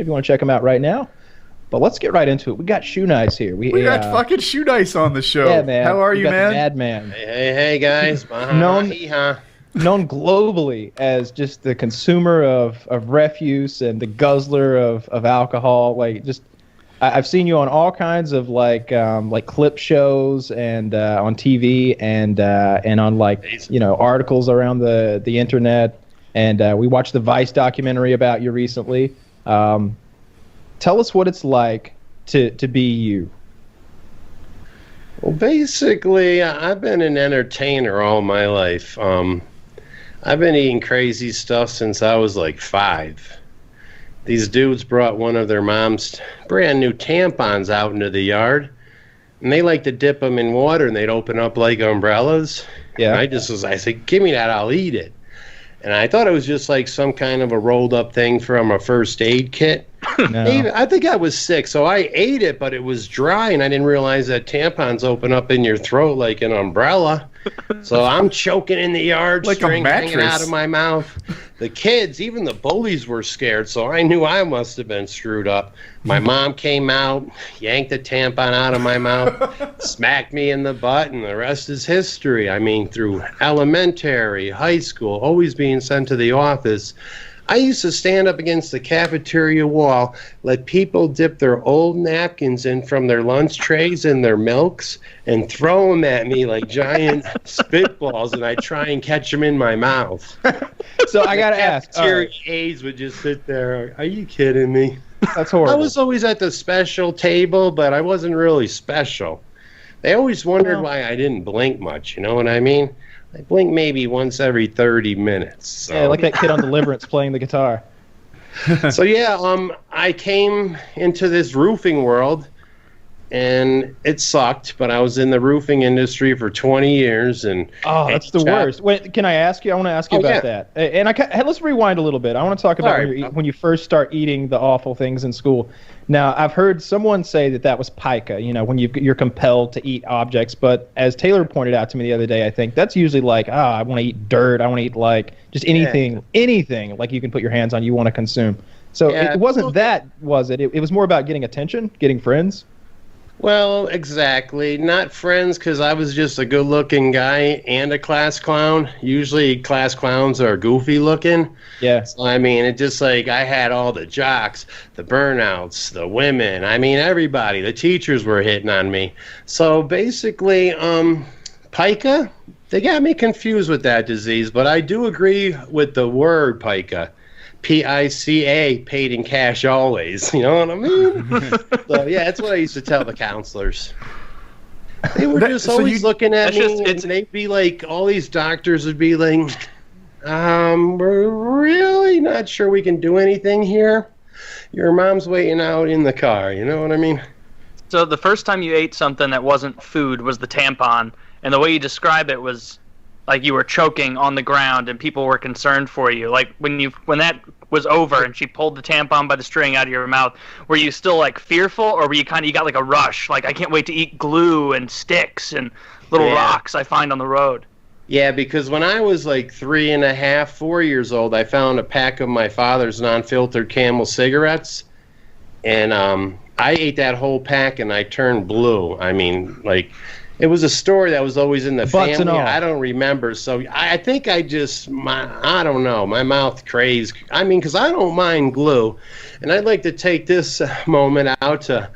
if you want to check them out right now. But let's get right into it. We got Shoenice here. We got fucking Shoenice on the show. Yeah, man. How are you, man? Madman. Hey, guys. known globally as just the consumer of refuse and the guzzler of alcohol. Like, just I've seen you on all kinds of like clip shows and on TV and on articles around the internet. And we watched the Vice documentary about you recently. Tell us what it's like to be you. Well, basically, I've been an entertainer all my life. I've been eating crazy stuff since I was like 5. These dudes brought one of their mom's brand new tampons out into the yard, and they like to dip them in water, and they'd open up like umbrellas. Yeah. And I said, give me that, I'll eat it. And I thought it was just like some kind of a rolled up thing from a first aid kit. No. I think I was sick, so I ate it, but it was dry, and I didn't realize that tampons open up in your throat like an umbrella. So I'm choking in the yard, like string a hanging mattress out of my mouth. The kids, even the bullies, were scared, so I knew I must have been screwed up. My mom came out, yanked the tampon out of my mouth, smacked me in the butt, and the rest is history. I mean, through elementary, high school, always being sent to the office, I used to stand up against the cafeteria wall, let people dip their old napkins in from their lunch trays and their milks, and throw them at me like giant spitballs, and I'd try and catch them in my mouth. So I got to ask. Cafeteria aides would just sit there. Are you kidding me? That's horrible. I was always at the special table, but I wasn't really special. They always wondered why I didn't blink much, you know what I mean? I blink maybe once every 30 minutes. So. Yeah, like that kid on Deliverance playing the guitar. So yeah, I came into this roofing world, and it sucked. But I was in the roofing industry for 20 years, and that's the worst. Wait, can I ask you? I want to ask you about that. And let's rewind a little bit. I want to talk about when you first start eating the awful things in school. Now, I've heard someone say that was pica, when you're compelled to eat objects. But as Taylor pointed out to me the other day, I think that's usually like, I want to eat dirt. I want to eat like just anything like you can put your hands on, you want to consume. So it wasn't that, was it? It was more about getting attention, getting friends. Well, exactly. Not friends, because I was just a good-looking guy and a class clown. Usually class clowns are goofy-looking. Yeah. So, I mean, it just like I had all the jocks, the burnouts, the women. I mean, everybody. The teachers were hitting on me. So, basically, pica, they got me confused with that disease, but I do agree with the word pica. P-I-C-A, paid in cash always. You know what I mean? So, yeah, that's what I used to tell the counselors. They were just always looking at me, and they'd be like, all these doctors would be like, we're really not sure we can do anything here. Your mom's waiting out in the car. You know what I mean? So the first time you ate something that wasn't food was the tampon, and the way you describe it was like you were choking on the ground and people were concerned for you. Like when that was over and she pulled the tampon by the string out of your mouth, were you still like fearful, or were you you got like a rush? Like, I can't wait to eat glue and sticks and little rocks I find on the road. Yeah, because when I was like 3.5, 4 years old, I found a pack of my father's non-filtered Camel cigarettes, and I ate that whole pack and I turned blue. I mean, like, it was a story that was always in the family. I don't remember. So I think I don't know, my mouth crazed. I mean, because I don't mind glue. And I'd like to take this moment out to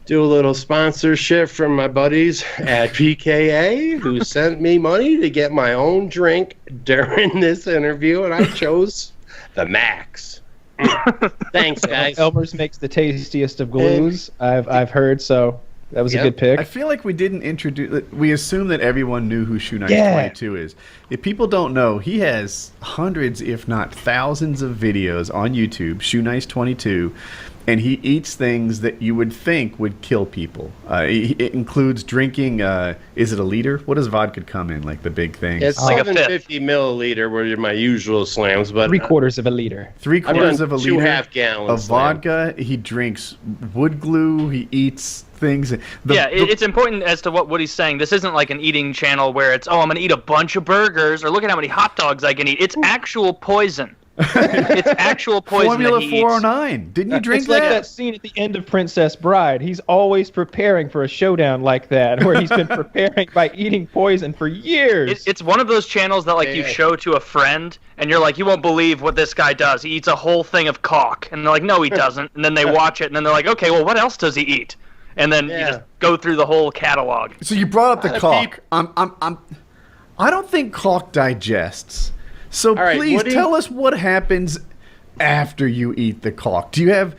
do a little sponsorship from my buddies at PKA, who sent me money to get my own drink during this interview, and I chose the Max. Thanks, guys. Elmer's makes the tastiest of glues, I've heard, so that was a good pick. I feel like we didn't introduce... We assume that everyone knew who Shoenice 22 is. If people don't know, he has hundreds, if not thousands, of videos on YouTube, Shoenice 22, and he eats things that you would think would kill people. It includes drinking... is it a liter? What does vodka come in, like the big thing? It's like 750 milliliter were my usual slams, but 3/4 of a liter. 3/4 of a liter 2.5 gallons of vodka. He drinks wood glue. He eats things. It's important as to what Woody's saying. This isn't like an eating channel where it's, I'm going to eat a bunch of burgers, or look at how many hot dogs I can eat. It's actual poison. It's actual poison. Formula 409. Didn't you drink that? It's like that scene at the end of Princess Bride. He's always preparing for a showdown like that, where he's been preparing by eating poison for years. It's one of those channels that you show to a friend, and you're like, you won't believe what this guy does. He eats a whole thing of caulk, and they're like, no, he doesn't. And then they watch it, and then they're like, okay, well, what else does he eat? And then you just go through the whole catalog. So you brought up the caulk. I don't think caulk digests. So please tell us what happens after you eat the caulk. Do you have...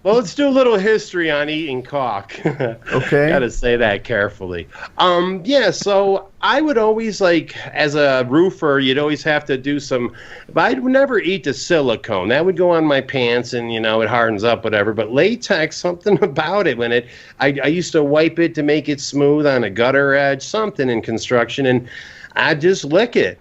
Well, let's do a little history on eating caulk. Okay. Got to say that carefully. So I would always, as a roofer, you'd always have to do some... But I would never eat the silicone. That would go on my pants and, it hardens up, whatever. But latex, something about it. I used to wipe it to make it smooth on a gutter edge, something in construction, and I'd just lick it.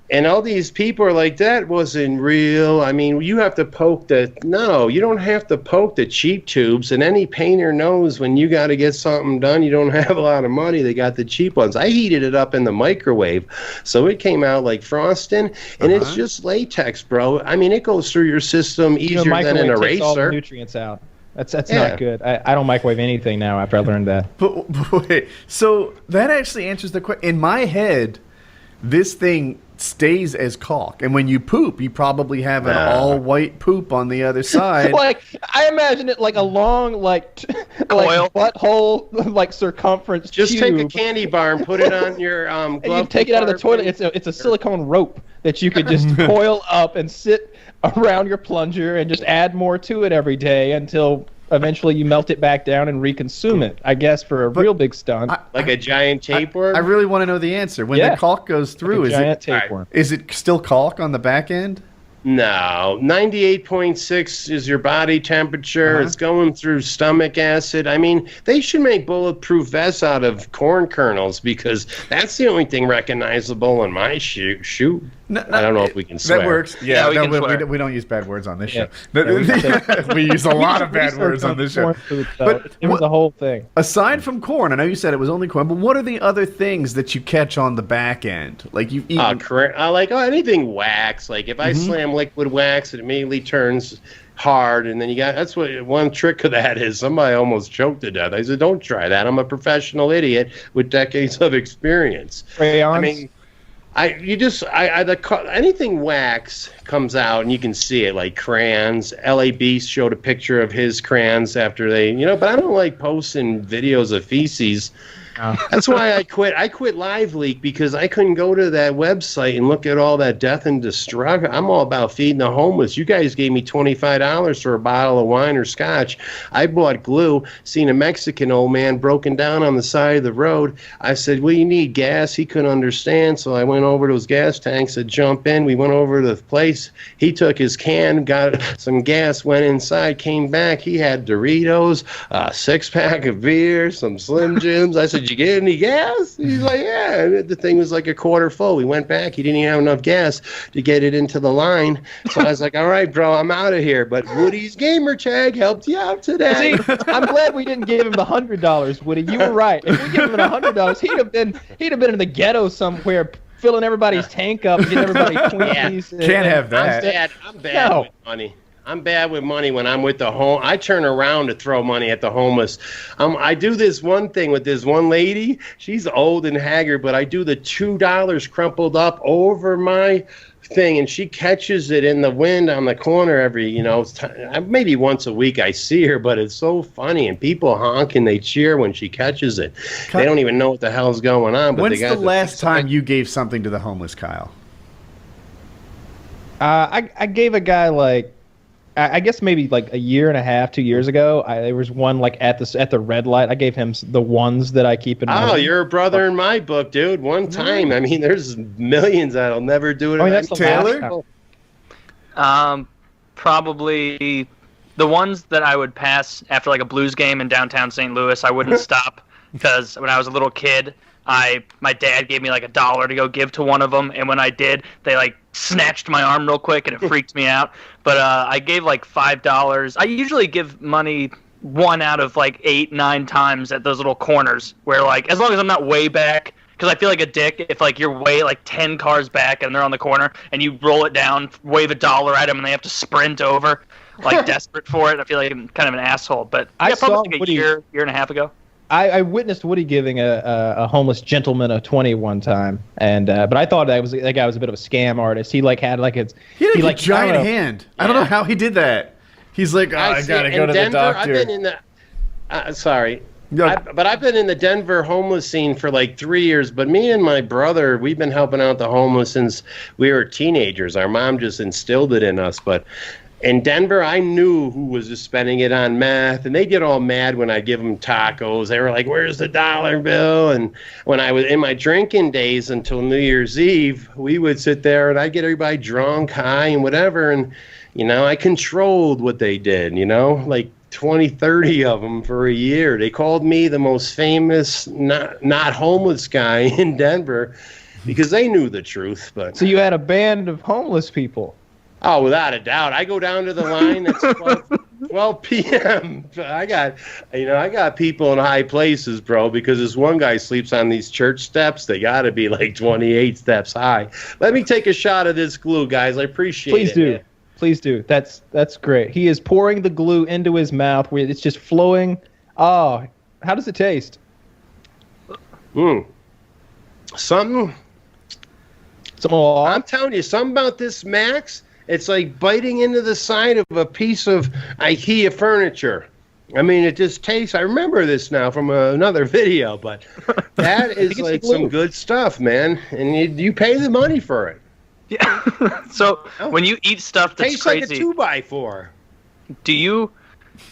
And all these people are like, that wasn't real. I mean, you have to poke No, you don't have to poke the cheap tubes. And any painter knows when you got to get something done, you don't have a lot of money. They got the cheap ones. I heated it up in the microwave, so it came out like frosting. And it's just latex, bro. I mean, it goes through your system easier than an eraser. Takes all the nutrients out. That's not good. I don't microwave anything now after I learned that. But wait, so that actually answers the question. In my head, this thing stays as caulk, and when you poop, you probably have an all-white poop on the other side. I imagine it like a long, coil, butthole, circumference. Just tube. take a candy bar and put it on your glove. And you take it out of the toilet. It's a silicone rope that you could just coil up and sit around your plunger and just add more to it every day until eventually you melt it back down and reconsume it, I guess, for a real big stunt. Like a giant tapeworm? I really want to know the answer. When the caulk goes through, is it still caulk on the back end? No, 98.6 is your body temperature. It's going through stomach acid. I mean, they should make bulletproof vests out of corn kernels because that's the only thing recognizable in my shoe. No, I don't know if we can swear. That works. Yeah, we don't use bad words on this show. We use a lot of bad words on this show. But it was the whole thing. Aside from corn, I know you said it was only corn, but what are the other things that you catch on the back end? Like you've eaten... anything wax. Like if I slam liquid wax, it immediately turns hard, and then that's what one trick of that is. Somebody almost choked to death. I said, don't try that. I'm a professional idiot with decades of experience. Crayons? I mean, anything wax comes out and you can see it, like crayons. L.A. Beast showed a picture of his crayons after they, but I don't like posting videos of feces. That's why I quit. I quit Live Leak because I couldn't go to that website and look at all that death and destruction. I'm all about feeding the homeless. You guys gave me $25 for a bottle of wine or scotch. I bought glue, seen a Mexican old man broken down on the side of the road. I said, well, you need gas. He couldn't understand, so I went over to his gas tank, said, jump in. We went over to the place. He took his can, got some gas, went inside, came back. He had Doritos, a six-pack of beer, some Slim Jims. I said, did you get any gas? He's like, yeah. And the thing was like a quarter full. We went back. He didn't even have enough gas to get it into the line. So I was like, all right, bro, I'm out of here. But Woody's Gamertag helped you out today. See, I'm glad we didn't give him the $100, Woody. You were right. If we give him the $100, he'd have been in the ghetto somewhere, filling everybody's tank up, getting everybody Twinkies. Can't have that. I'm bad with money. I'm bad with money when I'm with the home. I turn around to throw money at the homeless. I do this one thing with this one lady. She's old and haggard, but I do the $2 crumpled up over my thing, and she catches it in the wind on the corner every, maybe once a week I see her, but it's so funny, and people honk and they cheer when she catches it. They don't even know what the hell's going on. But when's the last time you gave something to the homeless, Kyle? I gave a guy I guess maybe like a year and a half, 2 years ago. There was one at the red light. I gave him the ones that I keep in my... Oh, you're a brother in my book, dude. One time. I mean, there's millions that'll never do it. That's Taylor? Probably the ones that I would pass after a blues game in downtown St. Louis. I wouldn't stop because when I was a little kid, my dad gave me $1 to go give to one of them, and when I did, they snatched my arm real quick, and it freaked me out. But I gave $5. I usually give money 1 out of 8, 9 times at those little corners where as long as I'm not way back Because I feel like a dick if like you're way like 10 cars back and they're on the corner and you roll it down, wave $1 at them, and they have to sprint over, like desperate for it. I feel like I'm kind of an asshole. But I probably saw like a year and a half ago. I witnessed Woody giving a homeless gentleman a 20 one time, and but I thought that guy was a bit of a scam artist. He like had like his he had a giant hand. I don't know how he did that. He's like, I gotta go to Denver, the doctor. I've been in the sorry. But I've been in the Denver homeless scene for like 3 years. But me and my brother, we've been helping out the homeless since we were teenagers. Our mom just instilled it in us. But in Denver, I knew who was just spending it on meth, and they get all mad when I give them tacos. They were like, "Where's the dollar bill?" And when I was in my drinking days until New Year's Eve, we would sit there and I'd get everybody drunk, high, and whatever. And I controlled what they did. Like 20, 30 of them for a year. They called me the most famous not homeless guy in Denver because they knew the truth. But so you had a band of homeless people. Oh, without a doubt. I go down to the line at 12 p.m. I got people in high places, bro, because this one guy sleeps on these church steps. They got to be like 28 steps high. Let me take a shot of this glue, guys. I appreciate it. Please do. Man. Please do. That's great. He is pouring the glue into his mouth where it's just flowing. Oh, how does it taste? Something. I'm telling you, something about this Max. It's like biting into the side of a piece of IKEA furniture. I mean, it just tastes. I remember this now from another video, but that is like some good stuff, man. And you pay the money for it. Yeah. So when you eat stuff that's tastes crazy, like a 2x4. Do you?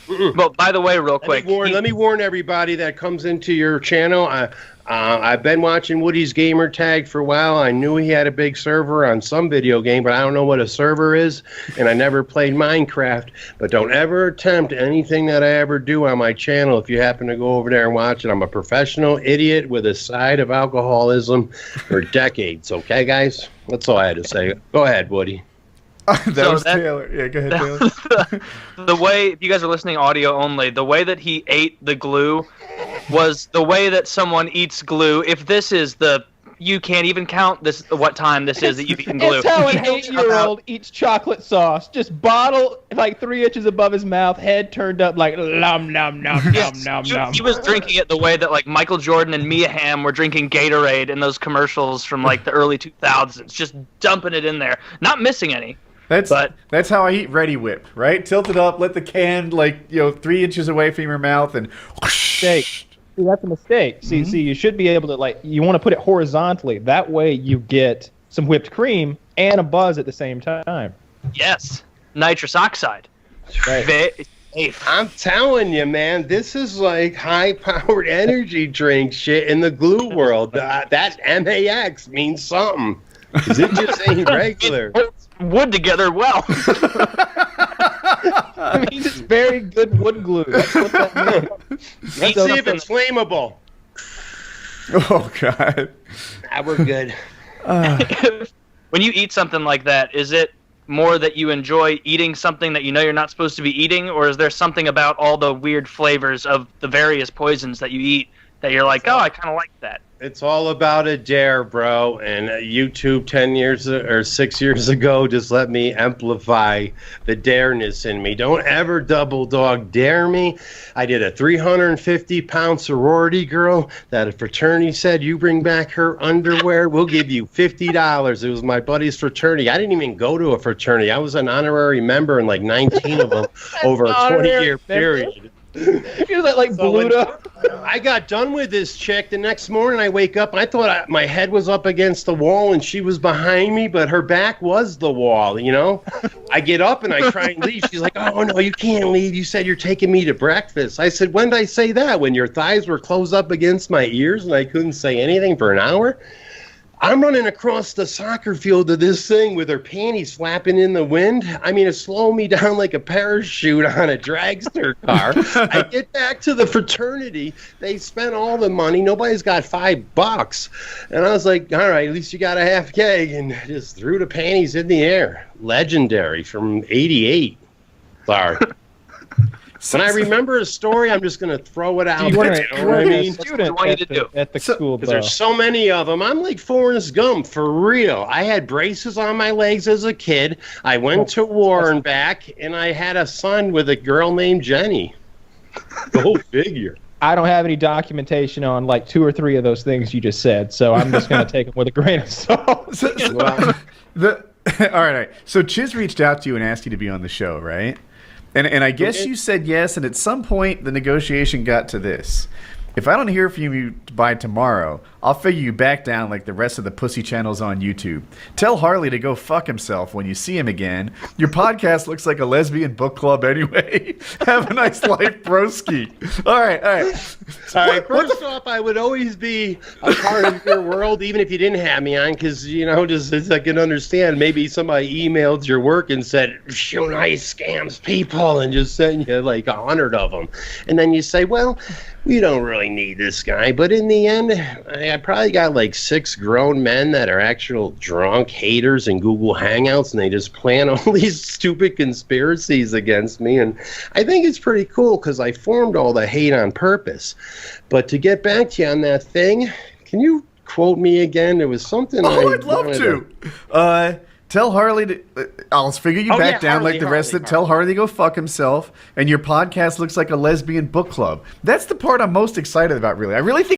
Well, by the way, real quick, let me warn everybody that comes into your channel. I've been watching WoodysGamertag for a while. I knew he had a big server on some video game, but I don't know what a server is, and I never played Minecraft. But don't ever attempt anything that I ever do on my channel if you happen to go over there and watch it. I'm a professional idiot with a side of alcoholism for decades. Okay, guys? That's all I had to say. Go ahead, Woody. That was Taylor. Yeah, go ahead, Taylor. The way, if you guys are listening audio only, the way that he ate the glue was the way that someone eats glue. If this is you can't even count what time this is that you've eaten glue. It's how an 8-year-old eats chocolate sauce. Just bottle like 3 inches above his mouth, head turned up like nom nom nom nom nom. He was drinking it the way that like Michael Jordan and Mia Hamm were drinking Gatorade in those commercials from like the early 2000s. Just dumping it in there, not missing any. That's how I eat Ready Whip, right? Tilt it up, let the can 3 inches away from your mouth, and mistake. See, that's a mistake. See, you should be able to you want to put it horizontally. That way, you get some whipped cream and a buzz at the same time. Yes, nitrous oxide. Right. I'm telling you, man, this is like high-powered energy drink shit in the glue world. That MAX means something. 'Cause it just ain't regular. Wood together well. It means it's very good wood glue. That's what that means. Let's see if it's flammable. Oh, God. We're good. When you eat something like that, is it more that you enjoy eating something that you know you're not supposed to be eating, or is there something about all the weird flavors of the various poisons that you eat that you're like, oh, I kind of like that? It's all about a dare, bro. And YouTube 10 years or 6 years ago just let me amplify the dareness in me. Don't ever double dog dare me. I did a 350-pound sorority girl that a fraternity said, you bring back her underwear, we'll give you $50. It was my buddy's fraternity. I didn't even go to a fraternity. I was an honorary member in like 19 of them over a 20-year period. You're like Bluto. I got done with this chick. The next morning I wake up, I thought my head was up against the wall and she was behind me, but her back was the wall, I get up and I try and leave. She's like, oh, no, you can't leave. You said you're taking me to breakfast. I said, when did I say that? When your thighs were closed up against my ears and I couldn't say anything for an hour? I'm running across the soccer field to this thing with her panties flapping in the wind. I mean, it slowed me down like a parachute on a dragster car. I get back to the fraternity. They spent all the money. Nobody's got $5. And I was like, all right, at least you got a half keg, and just threw the panties in the air. Legendary from '88. Sorry. When I remember a story, I'm just going to throw it out. You want You know what I mean? at the school, because there's so many of them. I'm like Forrest Gump, for real. I had braces on my legs as a kid. I went to war and back, and I had a son with a girl named Jenny. Go figure. I don't have any documentation on like 2 or 3 of those things you just said, so I'm just going to take them with a grain of salt. All right. So Chiz reached out to you and asked you to be on the show, right? And I guess you said yes, and at some point the negotiation got to this. If I don't hear from you by tomorrow, I'll figure you back down like the rest of the pussy channels on YouTube. Tell Harley to go fuck himself when you see him again. Your podcast looks like a lesbian book club anyway. Have a nice life, broski. All right. First off, I would always be a part of your world, even if you didn't have me on, because, just as I can understand, maybe somebody emailed your work and said, Shoenice scams people, and just sent you like 100 of them. And then you say, well, we don't really need this guy. But in the end, I probably got like 6 grown men that are actual drunk haters in Google Hangouts, and they just plan all these stupid conspiracies against me. And I think it's pretty cool because I formed all the hate on purpose. But to get back to you on that thing, can you quote me again? There was something I'd love to. Tell Harley to... I'll figure you back down Harley, like the rest of it. Tell Harley to go fuck himself. And your podcast looks like a lesbian book club. That's the part I'm most excited about, really. I really think